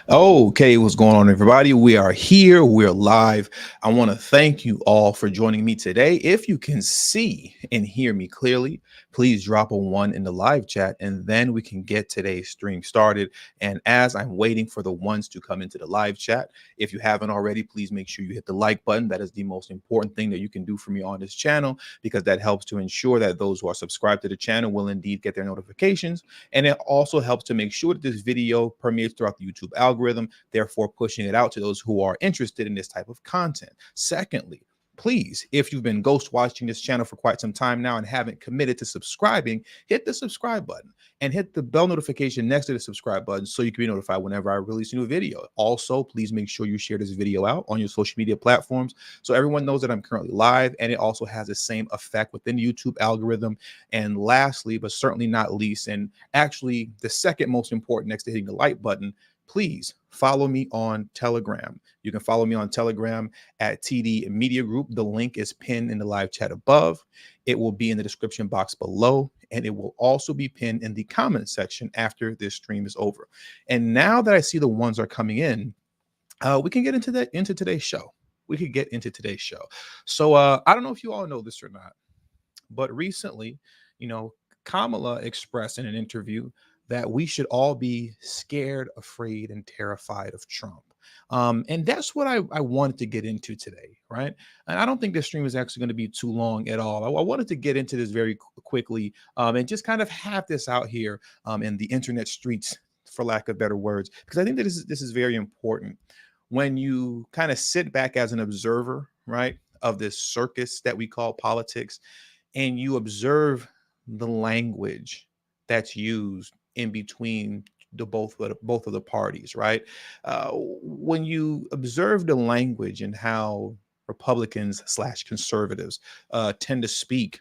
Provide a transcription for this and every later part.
Okay, what's going on, everybody? We are here. We're live. I want to thank you all for joining me today. If you can see and hear me clearly, please drop a one in the live chat, and then we can get today's stream started. And as I'm waiting for the ones to come into the live chat, if you haven't already, please make sure you hit the like button. That is the most important thing that you can do for me on this channel, because that helps to ensure that those who are subscribed to the channel will indeed get their notifications. And it also helps to make sure that this video permeates throughout the YouTube algorithm, therefore pushing it out to those who are interested in this type of content. Secondly, please, if you've been ghost watching this channel for quite some time now and haven't committed to subscribing, hit the subscribe button and hit the bell notification next to the subscribe button so you can be notified whenever I release a new video. Also, please make sure you share this video out on your social media platforms so everyone knows that I'm currently live, and it also has the same effect within the YouTube algorithm. And lastly, but certainly not least, and actually the second most important next to hitting the like button, please follow me on Telegram. You can follow me on Telegram at TD Media Group. The link is pinned in the live chat above. It will be in the description box below, and it will also be pinned in the comment section after this stream is over. And now that I see the ones are coming in, we can get into today's show. We could get into today's show. So I don't know if you all know this or not, but recently, Kamala expressed in an interview that we should all be scared, afraid, and terrified of Trump. And that's what I wanted to get into today, right? And I don't think this stream is actually going to be too long at all. I wanted to get into this very quickly and just kind of have this out here in the internet streets, for lack of better words, because I think that this is very important. When you kind of sit back as an observer, right, of this circus that we call politics, and you observe the language that's used in between the both of the parties, right? When you observe the language and how Republicans / conservatives tend to speak,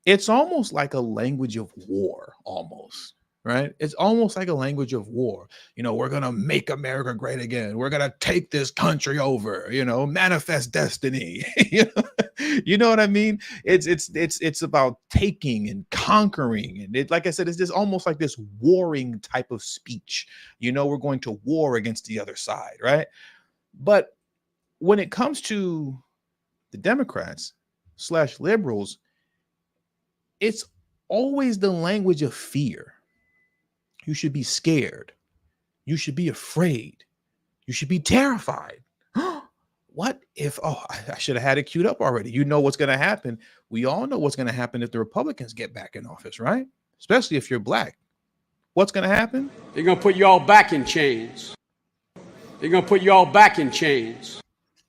it's almost like a language of war, almost. Right? It's almost like a language of war. We're going to make America great again. We're going to take this country over, manifest destiny. You know what I mean? It's about taking and conquering. And like I said, it's just almost like this warring type of speech. We're going to war against the other side, right? But when it comes to the Democrats / liberals, it's always the language of fear. You should be scared. You should be afraid. You should be terrified. What if, I should have had it queued up already. You know what's going to happen. We all know what's going to happen if the Republicans get back in office, right? Especially if you're black. What's going to happen? They're going to put you all back in chains. They're going to put you all back in chains.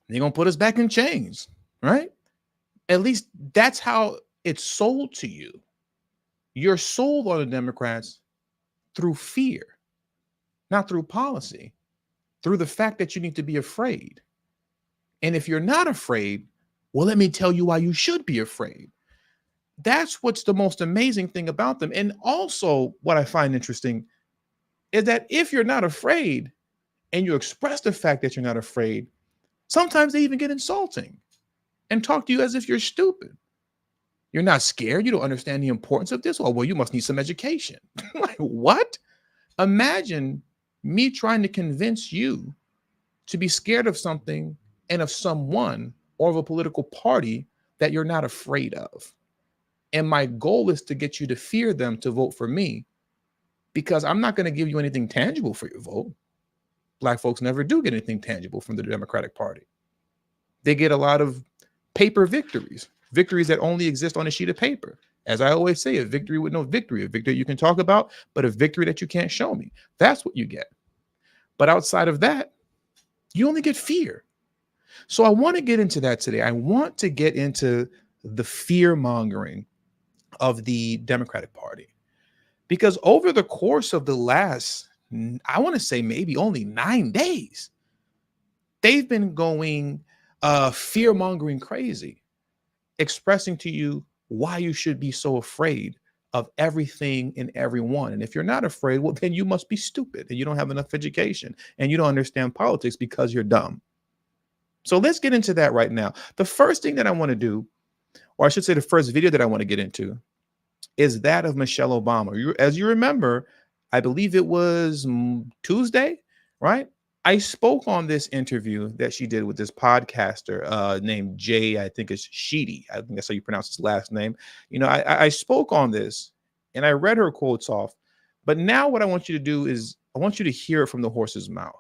They're going to put us back in chains, right? At least that's how it's sold to you. You're sold on the Democrats through fear, not through policy, through the fact that you need to be afraid. And if you're not afraid, well, let me tell you why you should be afraid. That's what's the most amazing thing about them. And also what I find interesting is that if you're not afraid and you express the fact that you're not afraid, sometimes they even get insulting and talk to you as if you're stupid. You're not scared. You don't understand the importance of this. Well, you must need some education. Like, what? Imagine me trying to convince you to be scared of something and of someone or of a political party that you're not afraid of. And my goal is to get you to fear them to vote for me, because I'm not going to give you anything tangible for your vote. Black folks never do get anything tangible from the Democratic Party. They get a lot of paper victories that only exist on a sheet of paper. As I always say, a victory with no victory, a victory you can talk about, but a victory that you can't show me. That's what you get. But outside of that, you only get fear. So I want to get into that today. I want to get into the fear-mongering of the Democratic Party, because over the course of the last, I want to say maybe only 9 days, they've been going fear-mongering crazy, expressing to you why you should be so afraid of everything and everyone. And if you're not afraid, well, then you must be stupid and you don't have enough education and you don't understand politics because you're dumb. So let's get into that right now. The first thing that I want to do, or I should say the first video that I want to get into, is that of Michelle Obama. As you remember, I believe it was Tuesday right? I spoke on this interview that she did with this podcaster named Jay, I think it's Sheedy. I think that's how you pronounce his last name. I spoke on this and I read her quotes off. But now what I want you to do is I want you to hear it from the horse's mouth.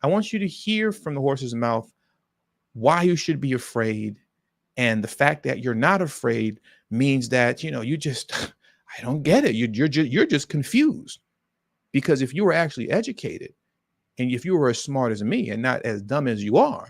I want you to hear from the horse's mouth why you should be afraid. And the fact that you're not afraid means that, you just, I don't get it. You're just confused. Because if you were actually educated, and if you were as smart as me and not as dumb as you are,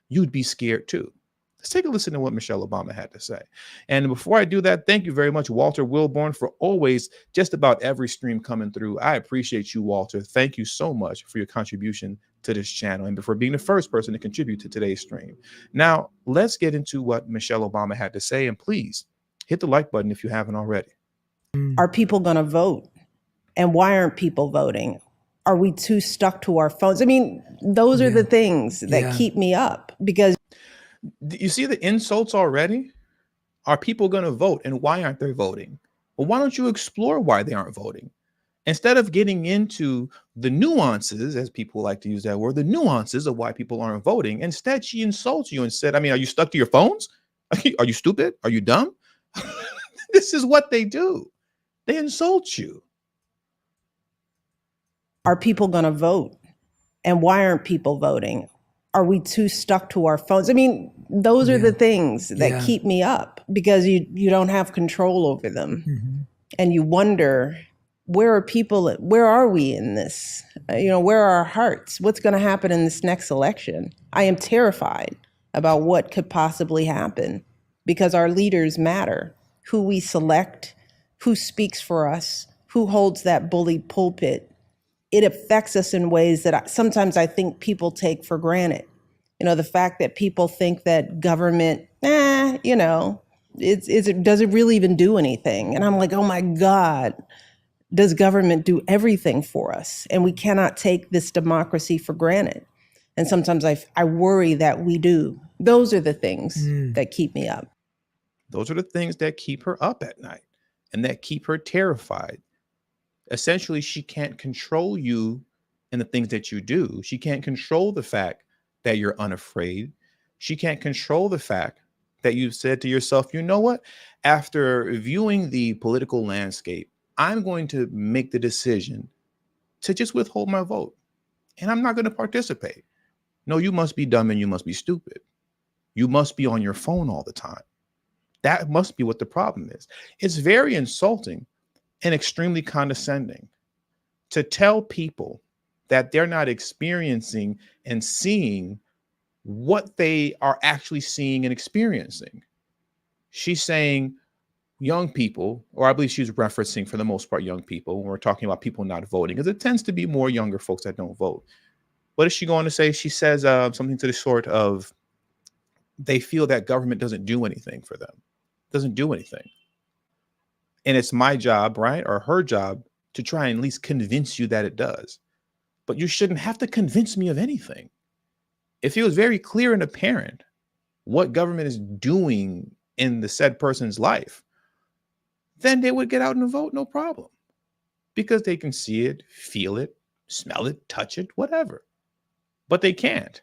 you'd be scared too. Let's take a listen to what Michelle Obama had to say. And before I do that, thank you very much, Walter Wilborn, for always just about every stream coming through. I appreciate you, Walter. Thank you so much for your contribution to this channel and for being the first person to contribute to today's stream. Now, let's get into what Michelle Obama had to say. And please hit the like button if you haven't already. Are people going to vote? And why aren't people voting? Are we too stuck to our phones? I mean, those are the things that keep me up because. You see the insults already? Are people going to vote and why aren't they voting? Well, why don't you explore why they aren't voting? Instead of getting into the nuances, as people like to use that word, the nuances of why people aren't voting, instead she insults you and said, I mean, are you stuck to your phones? Are you stupid? Are you dumb? This is what they do. They insult you. Are people going to vote? And why aren't people voting? Are we too stuck to our phones? I mean, those are the things that keep me up because you don't have control over them. Mm-hmm. And you wonder, where are we in this? Where are our hearts? What's going to happen in this next election? I am terrified about what could possibly happen because our leaders matter. Who we select, who speaks for us, who holds that bully pulpit. It affects us in ways that sometimes I think people take for granted. The fact that people think that government, does it really even do anything? And I'm like, oh my God, does government do everything for us? And we cannot take this democracy for granted. And sometimes I worry that we do. Those are the things that keep me up. Those are the things that keep her up at night and that keep her terrified. Essentially, she can't control you and the things that you do. She can't control the fact that you're unafraid. She can't control the fact that you've said to yourself, you know what? After viewing the political landscape, I'm going to make the decision to just withhold my vote. And I'm not going to participate. No, you must be dumb and you must be stupid. You must be on your phone all the time. That must be what the problem is. It's very insulting and extremely condescending to tell people that they're not experiencing and seeing what they are actually seeing and experiencing. She's saying young people, or I believe she's referencing for the most part young people when we're talking about people not voting, because it tends to be more younger folks that don't vote. What is she going to say? She says something to the sort of, they feel that government doesn't do anything for them, doesn't do anything. And it's my job, right, or her job to try and at least convince you that it does. But you shouldn't have to convince me of anything. If it was very clear and apparent what government is doing in the said person's life, then they would get out and vote, no problem. Because they can see it, feel it, smell it, touch it, whatever. But they can't.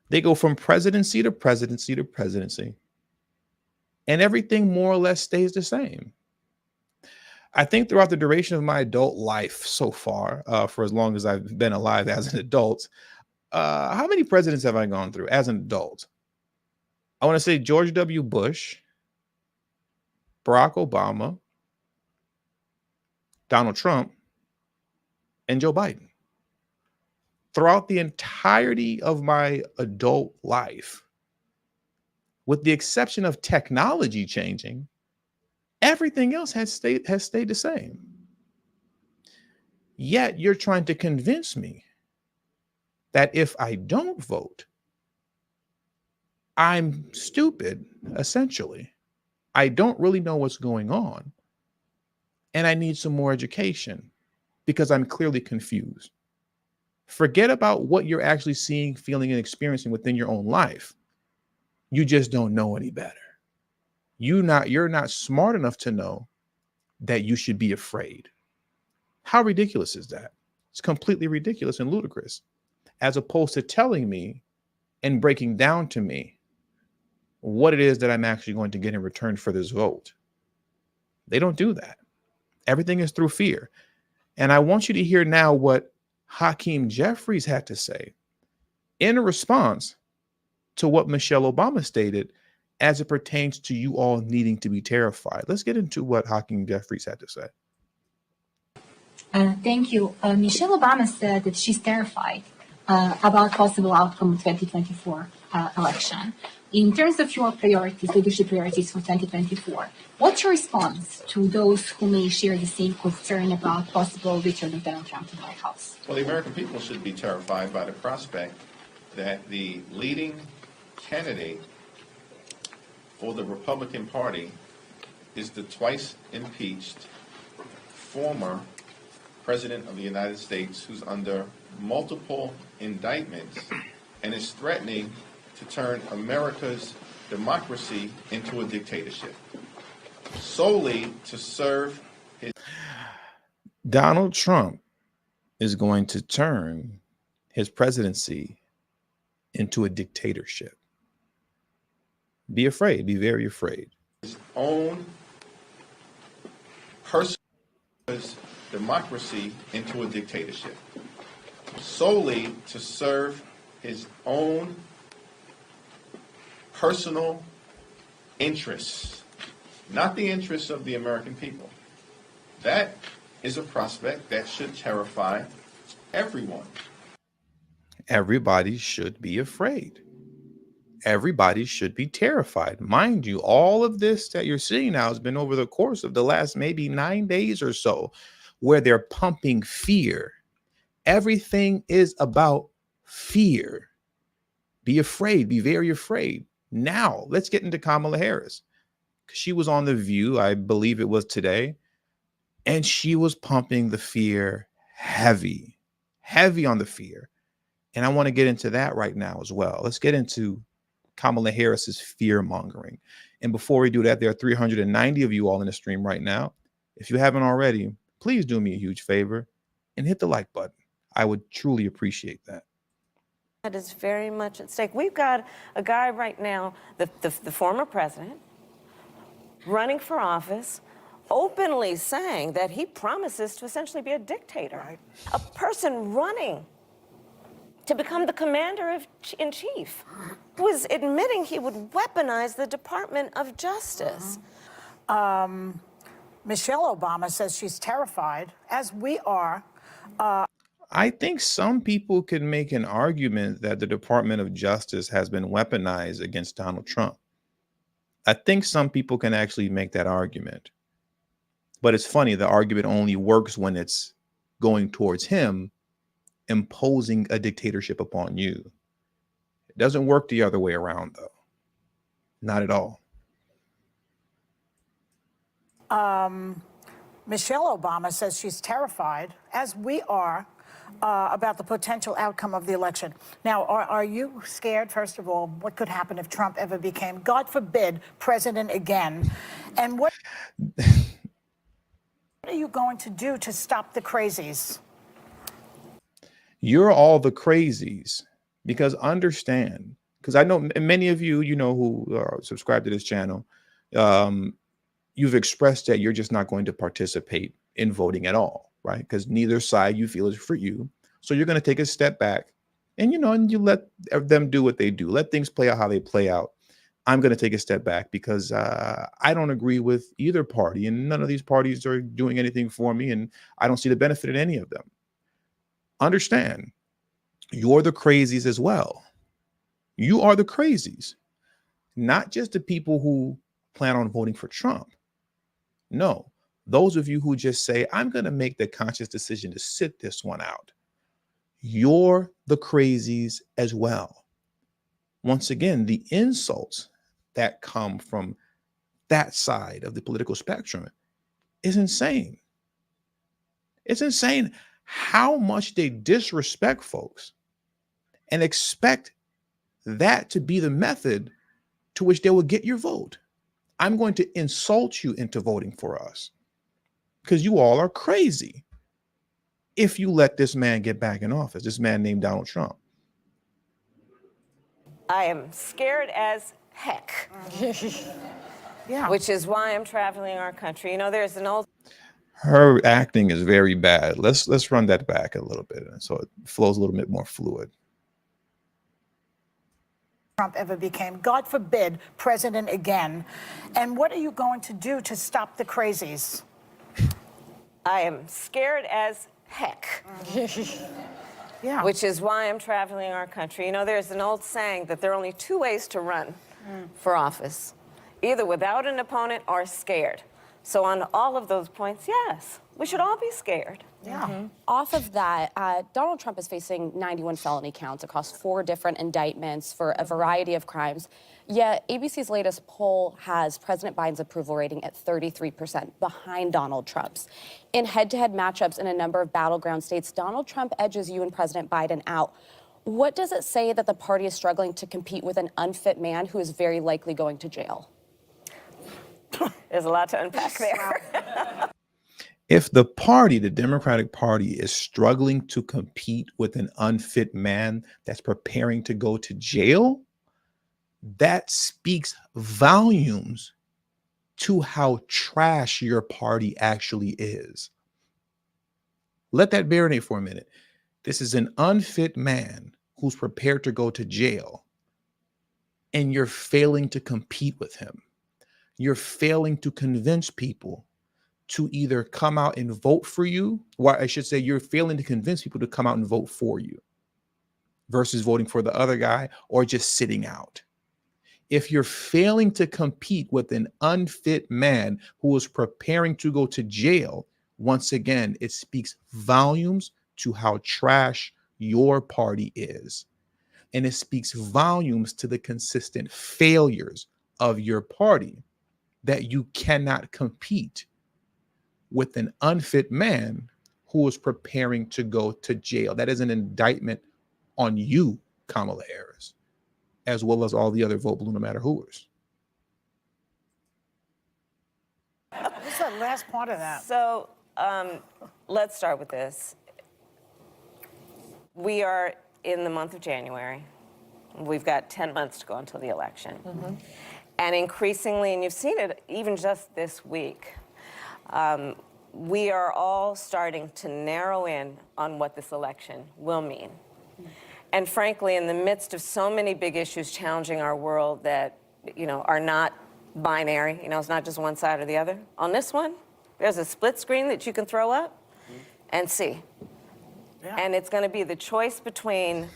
They go from presidency to presidency to presidency. And everything more or less stays the same. I think throughout the duration of my adult life so far, for as long as I've been alive as an adult, how many presidents have I gone through as an adult? I want to say George W. Bush, Barack Obama, Donald Trump, and Joe Biden. Throughout the entirety of my adult life, with the exception of technology changing, everything else has stayed the same. Yet you're trying to convince me that if I don't vote, I'm stupid, essentially. I don't really know what's going on. And I need some more education because I'm clearly confused. Forget about what you're actually seeing, feeling, and experiencing within your own life. You just don't know any better. You're not smart enough to know that you should be afraid. How ridiculous is that? It's completely ridiculous and ludicrous, as opposed to telling me and breaking down to me what it is that I'm actually going to get in return for this vote. They don't do that. Everything is through fear. And I want you to hear now what Hakeem Jeffries had to say in response to what Michelle Obama stated as it pertains to you all needing to be terrified. Let's get into what Hakeem Jeffries had to say. Thank you. Michelle Obama said that she's terrified about possible outcome of 2024 election. In terms of your priorities, leadership priorities for 2024, what's your response to those who may share the same concern about possible return of Donald Trump to the White House? Well, the American people should be terrified by the prospect that the leading candidate for the Republican Party is the twice impeached former President of the United States who's under multiple indictments and is threatening to turn America's democracy into a dictatorship solely to serve his... Donald Trump is going to turn his presidency into a dictatorship. Be afraid, be very afraid. His own personal democracy into a dictatorship solely to serve his own personal interests, not the interests of the American people. That is a prospect that should terrify everyone. Everybody should be afraid. Everybody should be terrified. Mind you, all of this that you're seeing now has been over the course of the last maybe 9 days or so, where they're pumping fear. Everything is about fear. Be afraid, be very afraid. Now, let's get into Kamala Harris. She was on The View, I believe it was today, and she was pumping the fear heavy on the fear. And I want to get into that right now as well. Let's get into Kamala Harris's fear-mongering. And before we do that, there are 390 of you all in the stream right now. If you haven't already, please do me a huge favor and hit the like button. I would truly appreciate that. That is very much at stake. We've got a guy right now, the former president, running for office, openly saying that he promises to essentially be a dictator. Right. A person running to become the commander-in-chief, who is admitting he would weaponize the Department of Justice. Michelle Obama says she's terrified, as we are. I think some people can make an argument that the Department of Justice has been weaponized against Donald Trump. I think some people can actually make that argument. But it's funny, the argument only works when it's going towards him, imposing a dictatorship upon you. It doesn't work the other way around, though. Not at all. Michelle Obama says she's terrified, as we are, about the potential outcome of the election. Now, are you scared, first of all, what could happen if Trump ever became, God forbid, president again? And what are you going to do to stop the crazies? You're all the crazies, because understand, because I know many of you, who subscribe to this channel, you've expressed that you're just not going to participate in voting at all, right? Because neither side you feel is for you. So you're going to take a step back and, and you let them do what they do. Let things play out how they play out. I'm going to take a step back because I don't agree with either party, and none of these parties are doing anything for me, and I don't see the benefit in any of them. Understand, you're the crazies as well. You are the crazies, not just the people who plan on voting for Trump. No, those of you who just say, I'm going to make the conscious decision to sit this one out. You're the crazies as well. Once again, the insults that come from that side of the political spectrum is insane. It's insane how much they disrespect folks and expect that to be the method to which they will get your vote. I'm going to insult you into voting for us because you all are crazy. if you let this man get back in office, this man named Donald Trump. I am scared as heck. Yeah. Which is why I'm traveling our country. You know, there's an old... Her acting is very bad. Let's run that back a little bit so it flows a little bit more fluid. Trump ever became, God forbid, president again. And what are you going to do to stop the crazies? I am scared as heck. Yeah. Which is why I'm traveling our country. You know, there's an old saying that there are only two ways to run for office, either without an opponent or scared. So on all of those points, yes, we should all be scared. Yeah. Off of that, Donald Trump is facing 91 felony counts across 4 different indictments for a variety of crimes. Yet ABC's latest poll has President Biden's approval rating at 33%, behind Donald Trump's. In head-to-head matchups in a number of battleground states, Donald Trump edges you and President Biden out. What does it say that the party is struggling to compete with an unfit man who is very likely going to jail? There's a lot to unpack there. If the party, the Democratic Party, is struggling to compete with an unfit man that's preparing to go to jail, that speaks volumes to how trash your party actually is. Let that marinate for a minute. This is an unfit man who's prepared to go to jail, and you're failing to compete with him. You're failing to convince people to either come out and vote for you, or I should say you're failing to convince people to come out and vote for you versus voting for the other guy or just sitting out. If you're failing to compete with an unfit man who is preparing to go to jail, once again, it speaks volumes to how trash your party is. And it speaks volumes to the consistent failures of your party, that you cannot compete with an unfit man who is preparing to go to jail. That is an indictment on you, Kamala Harris, as well as all the other vote blue no matter whoers. What's that last part of that? So let's start with this. We are in the month of January. We've got 10 months to go until the election. And increasingly, and you've seen it even just this week, we are all starting to narrow in on what this election will mean. And frankly, in the midst of so many big issues challenging our world that, you know, are not binary, you know, it's not just one side or the other. On this one, there's a split screen that you can throw up and see. Yeah. And it's going to be the choice between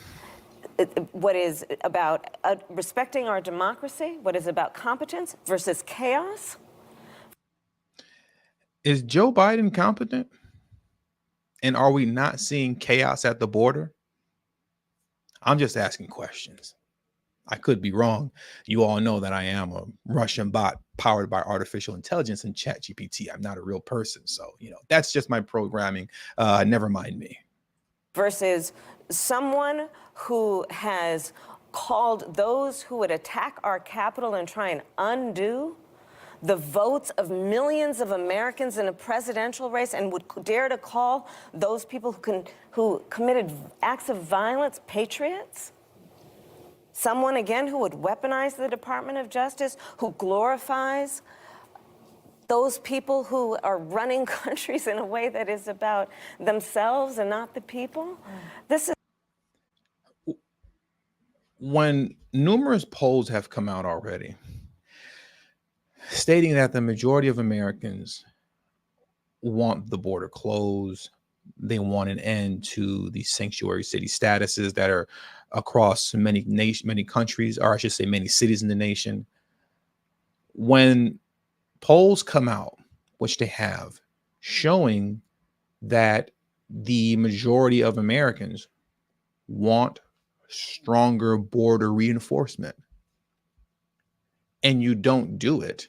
what is about respecting our democracy, what is about competence versus chaos. Is Joe Biden competent? And are we not seeing chaos at the border? I'm just asking questions. I could be wrong. You all know that I am a Russian bot powered by artificial intelligence and ChatGPT. I'm not a real person. So, you know, that's just my programming. Never mind me. Versus someone who has called those who would attack our Capitol and try and undo the votes of millions of Americans in a presidential race, and would dare to call those people who committed acts of violence patriots? Someone, again, who would weaponize the Department of Justice, who glorifies those people who are running countries in a way that is about themselves and not the people. This is... When numerous polls have come out already stating that the majority of Americans want the border closed, they want an end to the sanctuary city statuses that are across many countries, or I should say many cities in the nation. When polls come out, which they have, showing that the majority of Americans want stronger border reinforcement, and you don't do it,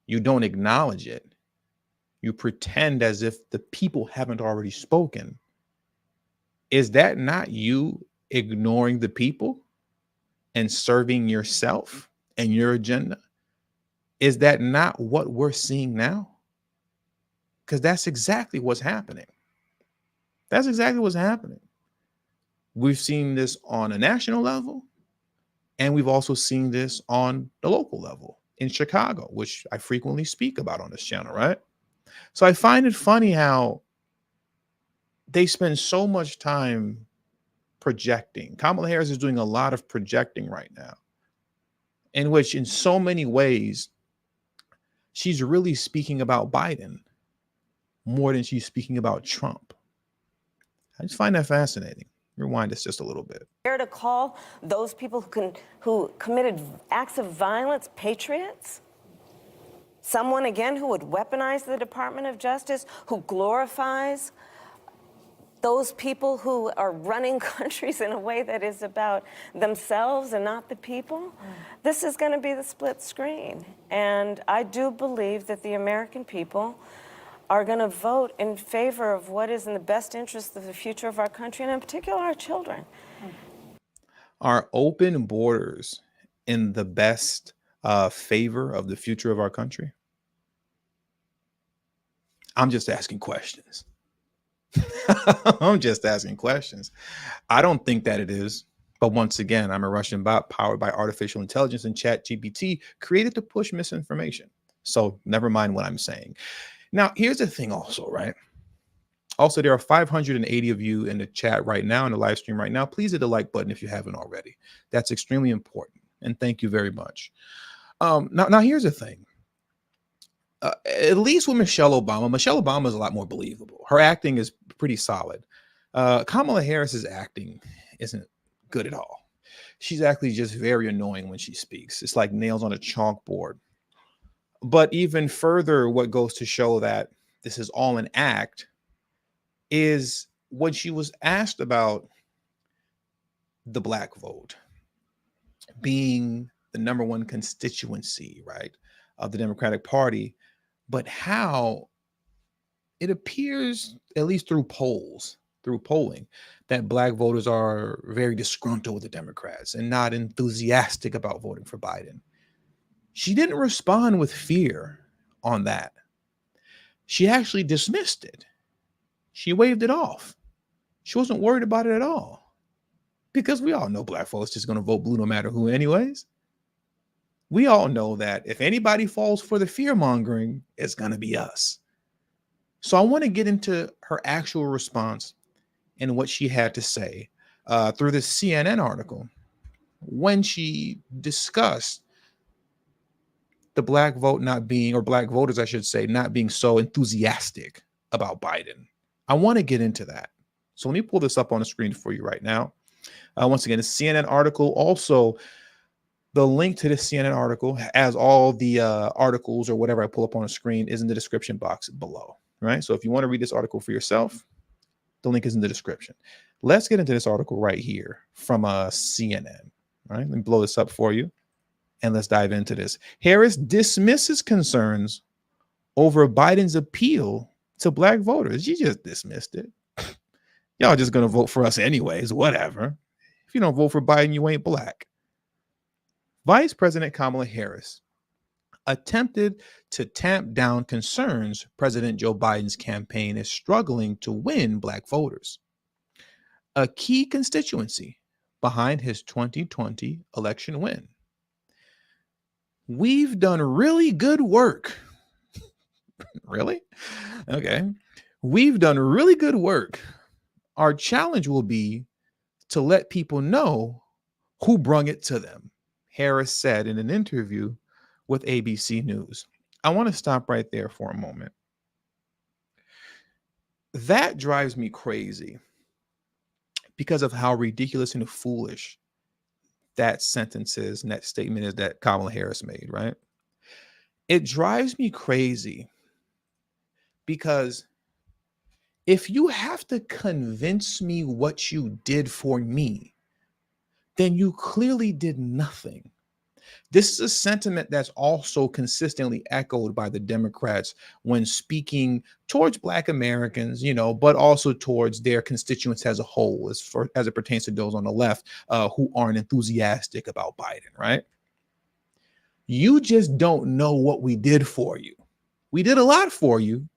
you don't acknowledge it, you pretend as if the people haven't already spoken, is that not you ignoring the people and serving yourself and your agenda? Is that not what we're seeing now? Because that's exactly what's happening. That's exactly what's happening. We've seen this on a national level, and we've also seen this on the local level in Chicago, which I frequently speak about on this channel, right? So I find it funny how they spend so much time projecting. Kamala Harris is doing a lot of projecting right now, in which, in so many ways, she's really speaking about Biden more than she's speaking about Trump. I just find that fascinating. Rewind this just a little bit. Dare to call those people who committed acts of violence patriots? Someone, again, who would weaponize the Department of Justice, who glorifies those people who are running countries in a way that is about themselves and not the people. This is going to be the split screen. And I do believe that the American people are going to vote in favor of what is in the best interest of the future of our country, and in particular our children. Are open borders in the best favor of the future of our country? I'm just asking questions. I'm just asking questions. I don't think that it is. But once again, I'm a Russian bot powered by artificial intelligence, and ChatGPT created to push misinformation. So never mind what I'm saying. Now, here's the thing also, right? Also, there are 580 of you in the chat right now, in the live stream right now. Please hit the like button if you haven't already. That's extremely important. And thank you very much. Now here's the thing. At least with Michelle Obama is a lot more believable. Her acting is pretty solid. Kamala Harris's acting isn't good at all. She's actually just very annoying when she speaks. It's like nails on a chalkboard. But even further, what goes to show that this is all an act is when she was asked about the black vote being the number one constituency, right, of the Democratic Party, but how it appears, at least through polling, that black voters are very disgruntled with the Democrats and not enthusiastic about voting for Biden. She didn't respond with fear on that. She actually dismissed it. She waved it off. She wasn't worried about it at all. Because we all know black folks just going to vote blue no matter who anyways. We all know that if anybody falls for the fear-mongering, it's going to be us. So I want to get into her actual response and what she had to say through this CNN article when she discussed the black vote not being, or black voters, I should say, not being so enthusiastic about Biden. I want to get into that. So let me pull this up on the screen for you right now. Once again, it's a CNN article. Also, the link to this CNN article, as all the articles or whatever I pull up on the screen, is in the description box below, right? So if you want to read this article for yourself, the link is in the description. Let's get into this article right here from CNN. All right, let me blow this up for you, and let's dive into this. Harris dismisses concerns over Biden's appeal to black voters. You just dismissed it. Y'all just going to vote for us anyways, whatever. If you don't vote for Biden, you ain't black. Vice President Kamala Harris attempted to tamp down concerns President Joe Biden's campaign is struggling to win black voters, a key constituency behind his 2020 election win. We've done really good work. Really? Okay. We've done really good work. Our challenge will be to let people know who brung it to them, Harris said in an interview with ABC News. I want to stop right there for a moment. That drives me crazy because of how ridiculous and foolish that sentence is and that statement is that Kamala Harris made, right? It drives me crazy because if you have to convince me what you did for me, then you clearly did nothing. This is a sentiment that's also consistently echoed by the Democrats when speaking towards Black Americans, but also towards their constituents as a whole, as it pertains to those on the left who aren't enthusiastic about Biden, right? You just don't know what we did for you. We did a lot for you.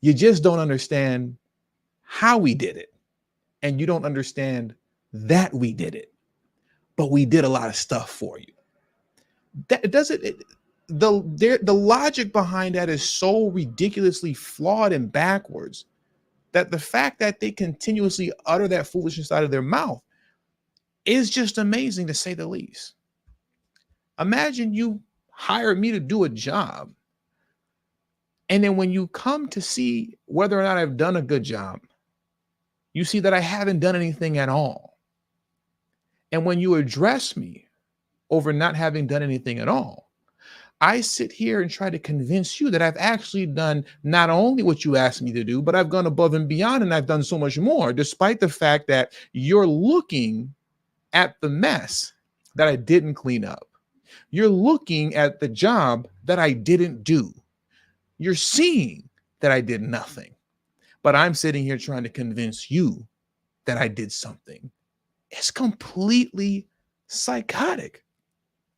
You just don't understand how we did it, and you don't understand that we did it, but we did a lot of stuff for you. That doesn't the logic behind that is so ridiculously flawed and backwards that the fact that they continuously utter that foolishness out of their mouth is just amazing, to say the least. Imagine you hire me to do a job, and then when you come to see whether or not I've done a good job, you see that I haven't done anything at all. And when you address me over not having done anything at all, I sit here and try to convince you that I've actually done not only what you asked me to do, but I've gone above and beyond, and I've done so much more, despite the fact that you're looking at the mess that I didn't clean up. You're looking at the job that I didn't do. You're seeing that I did nothing, but I'm sitting here trying to convince you that I did something. It's completely psychotic.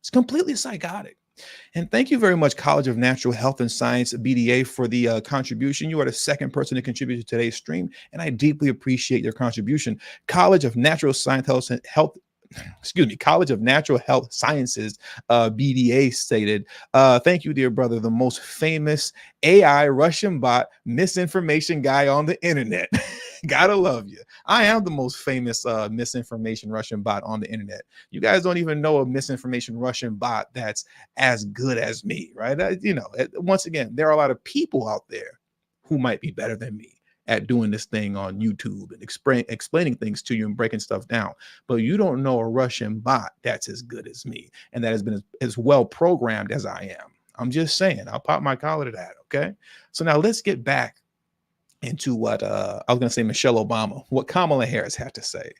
It's completely psychotic. And thank you very much, College of Natural Health and Science, BDA, for the contribution. You are the second person to contribute to today's stream, and I deeply appreciate your contribution. College of Natural Health Sciences, BDA stated, thank you, dear brother, the most famous AI Russian bot misinformation guy on the internet. Gotta love you. I am the most famous misinformation Russian bot on the internet. You guys don't even know a misinformation Russian bot that's as good as me, right? Once again, there are a lot of people out there who might be better than me at doing this thing on YouTube and explaining things to you and breaking stuff down. But you don't know a Russian bot that's as good as me and that has been as well programmed as I am. I'm just saying, I'll pop my collar to that, okay? So now let's get back into what I was going to say, Michelle Obama, what Kamala Harris had to say.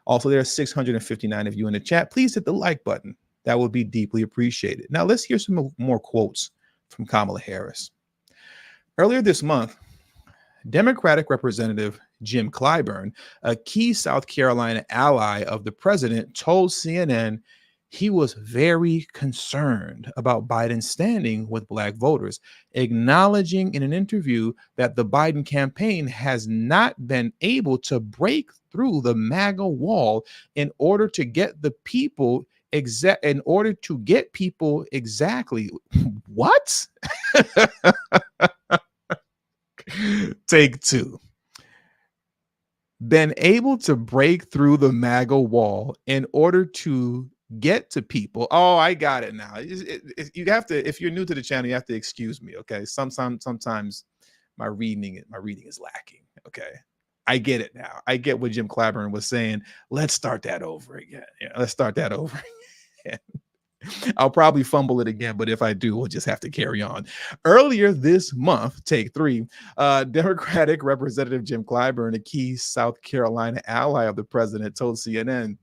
Also, there are 659 of you in the chat. Please hit the like button. That would be deeply appreciated. Now, let's hear some more quotes from Kamala Harris. Earlier this month, Democratic Representative Jim Clyburn, a key South Carolina ally of the president, told CNN he was very concerned about Biden's standing with Black voters, acknowledging in an interview that the Biden campaign has not been able to break through the MAGA wall in order to get the people exactly what? Take two. Been able to break through the MAGA wall in order to get to people. Oh, I got it now. You have to, if you're new to the channel, you have to excuse me. Okay. Sometimes my reading is lacking. Okay. I get it now. I get what Jim Clyburn was saying. Let's start that over again. Yeah, let's start that over again. I'll probably fumble it again, but if I do, we'll just have to carry on. Earlier this month, take three, Democratic Representative Jim Clyburn, a key South Carolina ally of the president, told CNN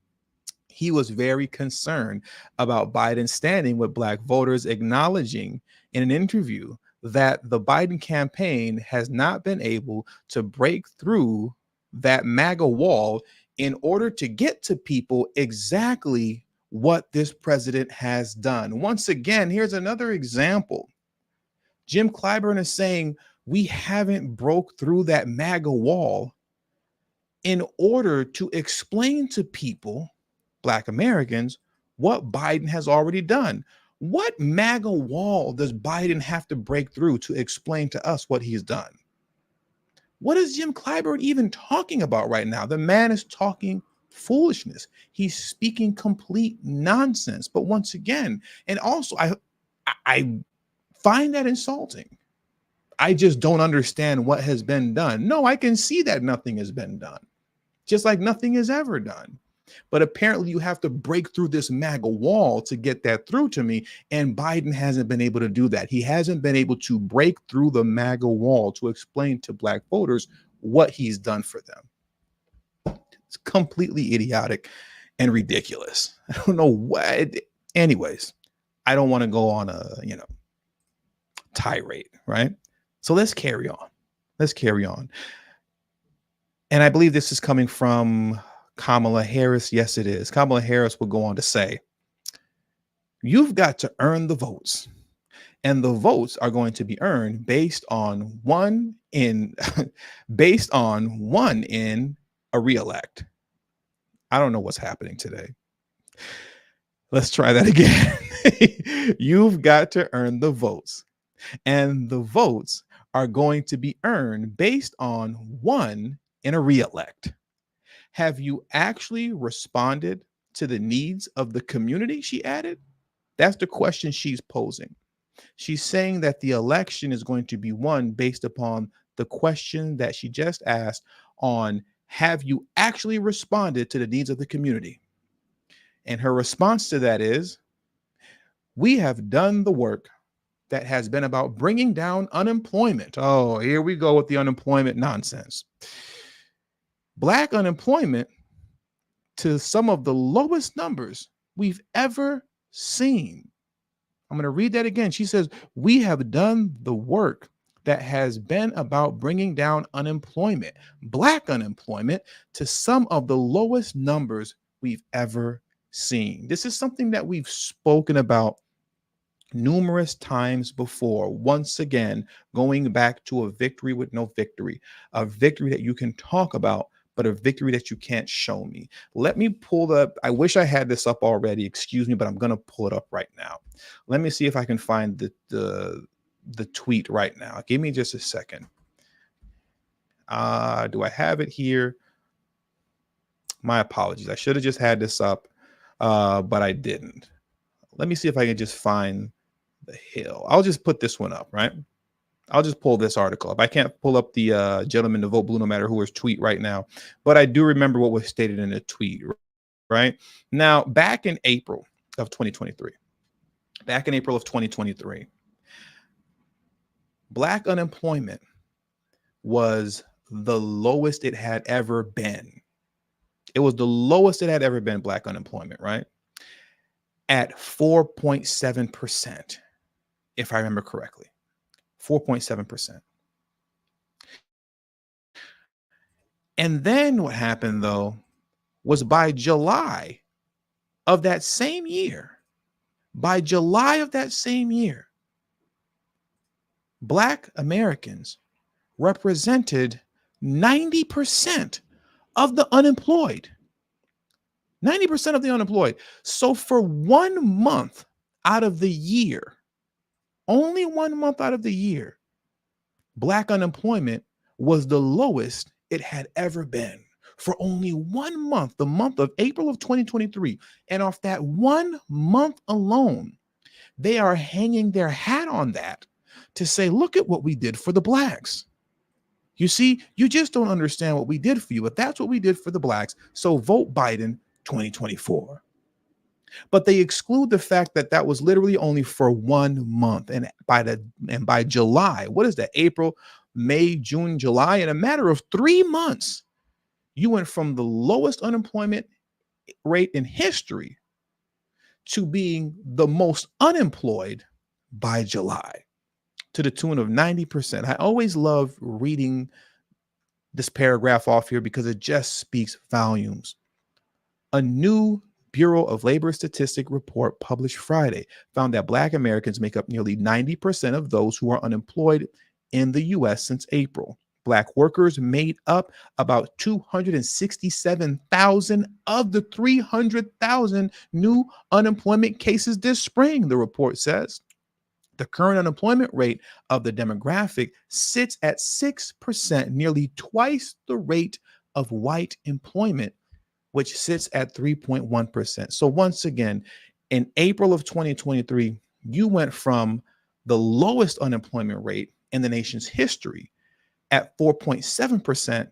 he was very concerned about Biden's standing with Black voters, acknowledging in an interview that the Biden campaign has not been able to break through that MAGA wall in order to get to people exactly what this president has done. Once again, here's another example. Jim Clyburn is saying we haven't broke through that MAGA wall in order to explain to people, Black Americans, what Biden has already done. What MAGA wall does Biden have to break through to explain to us what he's done? What is Jim Clyburn even talking about right now? The man is talking foolishness. He's speaking complete nonsense. But once again, and also I find that insulting. I just don't understand what has been done. No, I can see that nothing has been done, just like nothing is ever done. But apparently you have to break through this MAGA wall to get that through to me. And Biden hasn't been able to do that. He hasn't been able to break through the MAGA wall to explain to Black voters what he's done for them. It's completely idiotic and ridiculous. I don't know what. Anyways, I don't want to go on a, tirade, right? So let's carry on. And I believe this is coming from Kamala Harris. Yes, it is. Kamala Harris will go on to say, you've got to earn the votes. And the votes are going to be earned based on one in based on one in a reelect. I don't know what's happening today. Let's try that again. You've got to earn the votes, and the votes are going to be earned based on one in a reelect. Have you actually responded to the needs of the community? She added. That's the question she's posing. She's saying that the election is going to be won based upon the question that she just asked on, have you actually responded to the needs of the community? And her response to that is, we have done the work that has been about bringing down unemployment. Oh, here we go with the unemployment nonsense. Black unemployment to some of the lowest numbers we've ever seen. I'm going to read that again. She says, we have done the work that has been about bringing down unemployment, Black unemployment, to some of the lowest numbers we've ever seen. This is something that we've spoken about numerous times before. Once again, going back to a victory with no victory, a victory that you can talk about, but a victory that you can't show me. Let me pull up. I wish I had this up already. Excuse me, but I'm going to pull it up right now. Let me see if I can find the tweet right now. Give me just a second. Do I have it here? My apologies. I should have just had this up, but I didn't. Let me see if I can just find the Hill. I'll just put this one up, right? I'll just pull this article up. I can't pull up the gentleman to vote blue no matter who is tweet right now, but I do remember what was stated in the tweet, right? Now, back in April of 2023, Black unemployment was the lowest it had ever been. It was the lowest it had ever been, Black unemployment, right? At 4.7%, if I remember correctly. 4.7%. And then what happened, though, was by July of that same year, Black Americans represented 90% of the unemployed. 90% of the unemployed. So for 1 month out of the year, only 1 month out of the year, Black unemployment was the lowest it had ever been. For only 1 month, the month of April of 2023. And off that 1 month alone, they are hanging their hat on that to say, look at what we did for the Blacks. You see, you just don't understand what we did for you, but that's what we did for the Blacks. So vote Biden 2024. But they exclude the fact that that was literally only for 1 month. And by July, what is that? April, May, June, July, in a matter of 3 months, you went from the lowest unemployment rate in history to being the most unemployed by July, to the tune of 90%. I always love reading this paragraph off here because it just speaks volumes. A new Bureau of Labor Statistics report published Friday found that Black Americans make up nearly 90% of those who are unemployed in the U.S. since April. Black workers made up about 267,000 of the 300,000 new unemployment cases this spring, the report says. The current unemployment rate of the demographic sits at 6%, nearly twice the rate of white employment, which sits at 3.1%. So once again, in April of 2023, you went from the lowest unemployment rate in the nation's history at 4.7%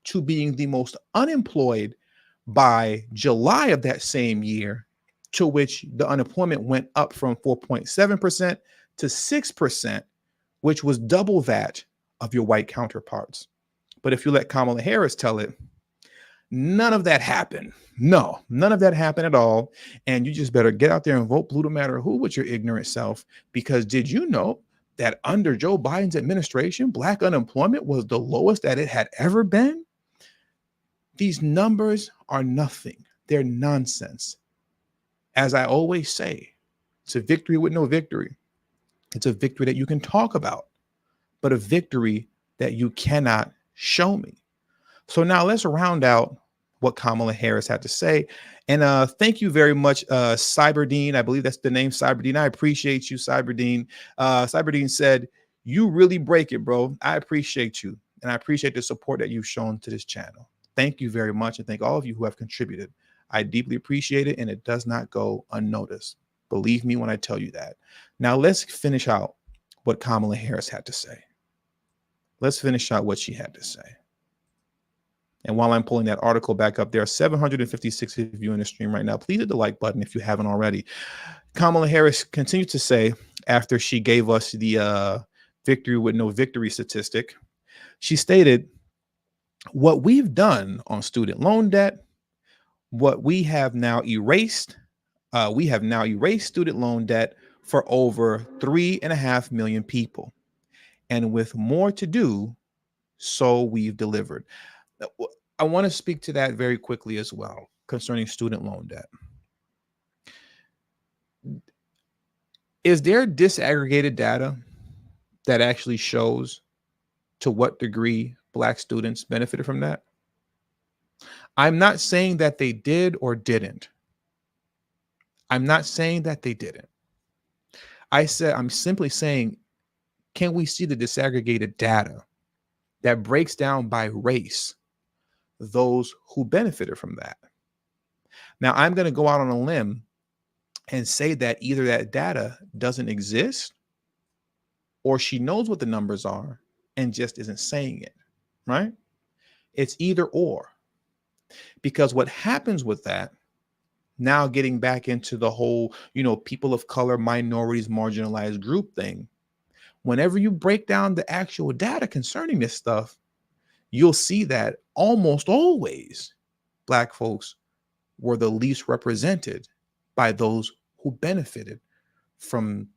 to being the most unemployed by July of that same year, to which the unemployment went up from 4.7% to 6%, which was double that of your white counterparts. But if you let Kamala Harris tell it, none of that happened. No, none of that happened at all. And you just better get out there and vote blue no matter who with your ignorant self. Because did you know that under Joe Biden's administration, Black unemployment was the lowest that it had ever been? These numbers are nothing. They're nonsense. As I always say, it's a victory with no victory. It's a victory that you can talk about, but a victory that you cannot show me. So now let's round out what Kamala Harris had to say. And thank you very much, Cyberdeen. I believe that's the name, Cyberdeen. I appreciate you, Cyberdeen. Cyberdeen said, "You really break it, bro. I appreciate you. And I appreciate the support that you've shown to this channel. Thank you very much. And thank all of you who have contributed. I deeply appreciate it. And it does not go unnoticed. Believe me when I tell you that." Now let's finish out what Kamala Harris had to say. Let's finish out what she had to say. And while I'm pulling that article back up, there are 756 of you in the stream right now. Please hit the like button if you haven't already. Kamala Harris continued to say, after she gave us the victory with no victory statistic, she stated, "What we've done on student loan debt, what we have now erased student loan debt for over 3.5 million people. And with more to do, so we've delivered." I want to speak to that very quickly as well concerning student loan debt. Is there disaggregated data that actually shows to what degree Black students benefited from that? I'm not saying that they did or didn't. I'm not saying that they didn't. I'm simply saying, can we see the disaggregated data that breaks down by race those who benefited from that? Now, I'm going to go out on a limb and say that either that data doesn't exist or she knows what the numbers are and just isn't saying it, right? It's either or. Because what happens with that, now getting back into the whole, people of color, minorities, marginalized group thing, whenever you break down the actual data concerning this stuff, you'll see that almost always Black folks were the least represented by those who benefited from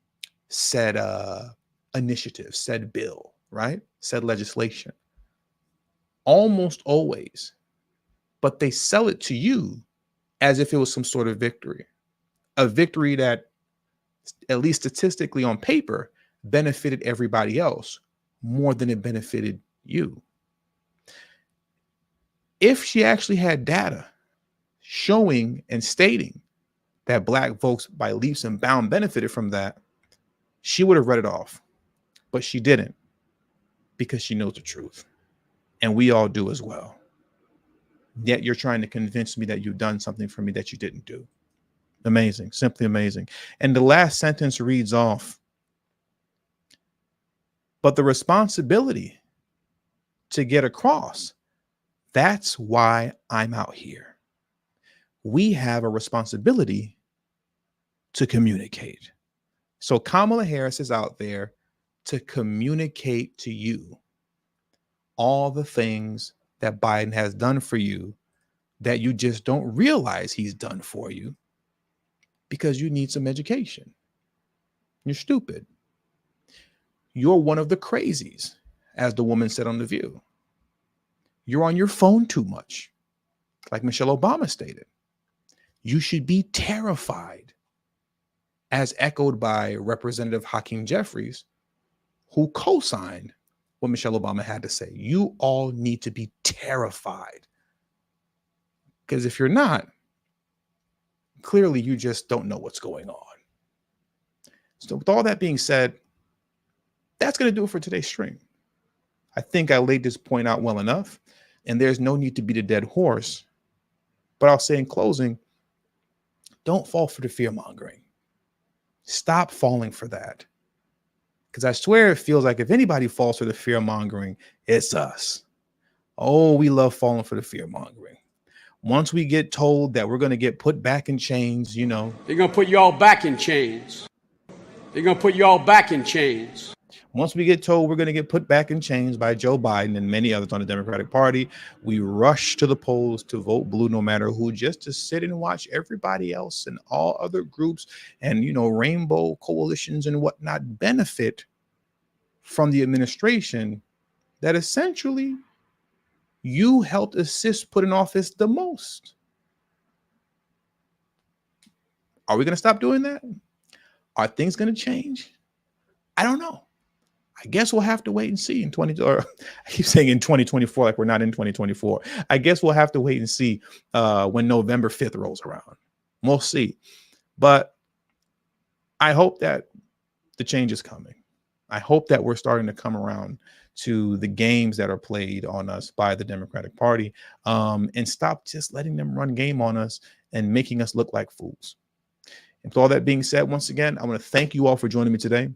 said initiative, said bill, right? Said legislation. Almost always. But they sell it to you as if it was some sort of victory. A victory that, at least statistically on paper, benefited everybody else more than it benefited you. If she actually had data showing and stating that Black folks by leaps and bounds benefited from that, she would have read it off. But she didn't, because she knows the truth. And we all do as well. Yet you're trying to convince me that you've done something for me that you didn't do. Amazing, simply amazing. And the last sentence reads off, "But the responsibility to get across, that's why I'm out here. We have a responsibility to communicate." So Kamala Harris is out there to communicate to you all the things that Biden has done for you that you just don't realize he's done for you because you need some education. You're stupid. You're one of the crazies, as the woman said on The View. You're on your phone too much, like Michelle Obama stated. You should be terrified, as echoed by Representative Hakeem Jeffries, who co-signed what Michelle Obama had to say. You all need to be terrified. Because if you're not, clearly you just don't know what's going on. So with all that being said, that's going to do it for today's stream. I think I laid this point out well enough, and there's no need to beat a dead horse. But I'll say in closing, don't fall for the fear-mongering. Stop falling for that. Because I swear it feels like if anybody falls for the fear-mongering, it's us. Oh, we love falling for the fear-mongering. Once we get told that we're going to get put back in chains, They're going to put you all back in chains. They're going to put you all back in chains. Once we get told we're going to get put back in chains by Joe Biden and many others on the Democratic Party, we rush to the polls to vote blue no matter who, just to sit and watch everybody else and all other groups and, rainbow coalitions and whatnot benefit from the administration that essentially you helped assist put in office the most. Are we going to stop doing that? Are things going to change? I don't know. I guess we'll have to wait and see in 20, or I keep saying in 2024, like we're not in 2024. I guess we'll have to wait and see when November 5th rolls around. We'll see. But I hope that the change is coming. I hope that we're starting to come around to the games that are played on us by the Democratic Party, and stop just letting them run game on us and making us look like fools. And with all that being said, once again, I want to thank you all for joining me today.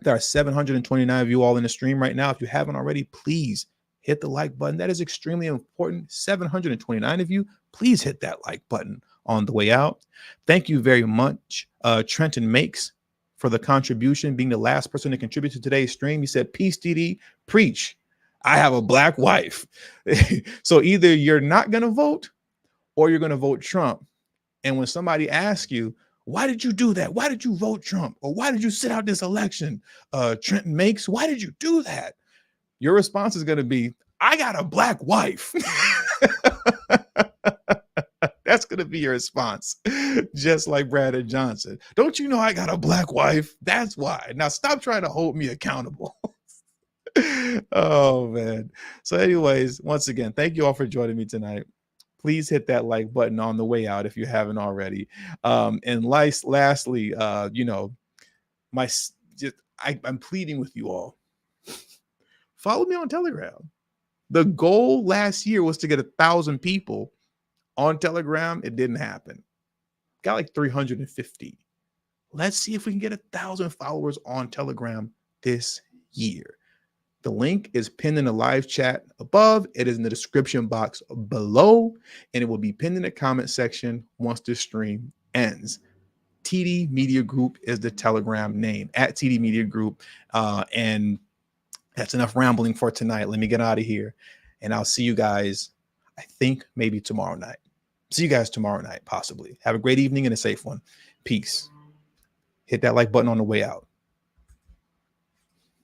There are 729 of you all in the stream right now. If you haven't already, please hit the like button. That is extremely important. 729 of you, please hit that like button on the way out. Thank you very much, Trenton Makes, for the contribution, being the last person to contribute to today's stream. He said, "Peace, TD, preach. I have a black wife." So either you're not going to vote or you're going to vote Trump. And when somebody asks you, why did you do that? Why did you vote Trump? Or why did you sit out this election? Trenton Makes, why did you do that? Your response is going to be, I got a black wife. That's going to be your response. Just like Brandon Johnson. Don't you know I got a black wife? That's why. Now stop trying to hold me accountable. Oh, man. So anyways, once again, thank you all for joining me tonight. Please hit that like button on the way out if you haven't already. And lastly, I'm pleading with you all. Follow me on Telegram. The goal last year was to get 1,000 people on Telegram. It didn't happen. Got like 350. Let's see if we can get 1,000 followers on Telegram this year. The link is pinned in the live chat above. It is in the description box below, and it will be pinned in the comment section once the stream ends. TD Media Group is the Telegram name, at TD Media Group. And that's enough rambling for tonight. Let me get out of here, and I'll see you guys, I think, maybe tomorrow night. See you guys tomorrow night, possibly. Have a great evening and a safe one. Peace. Hit that like button on the way out.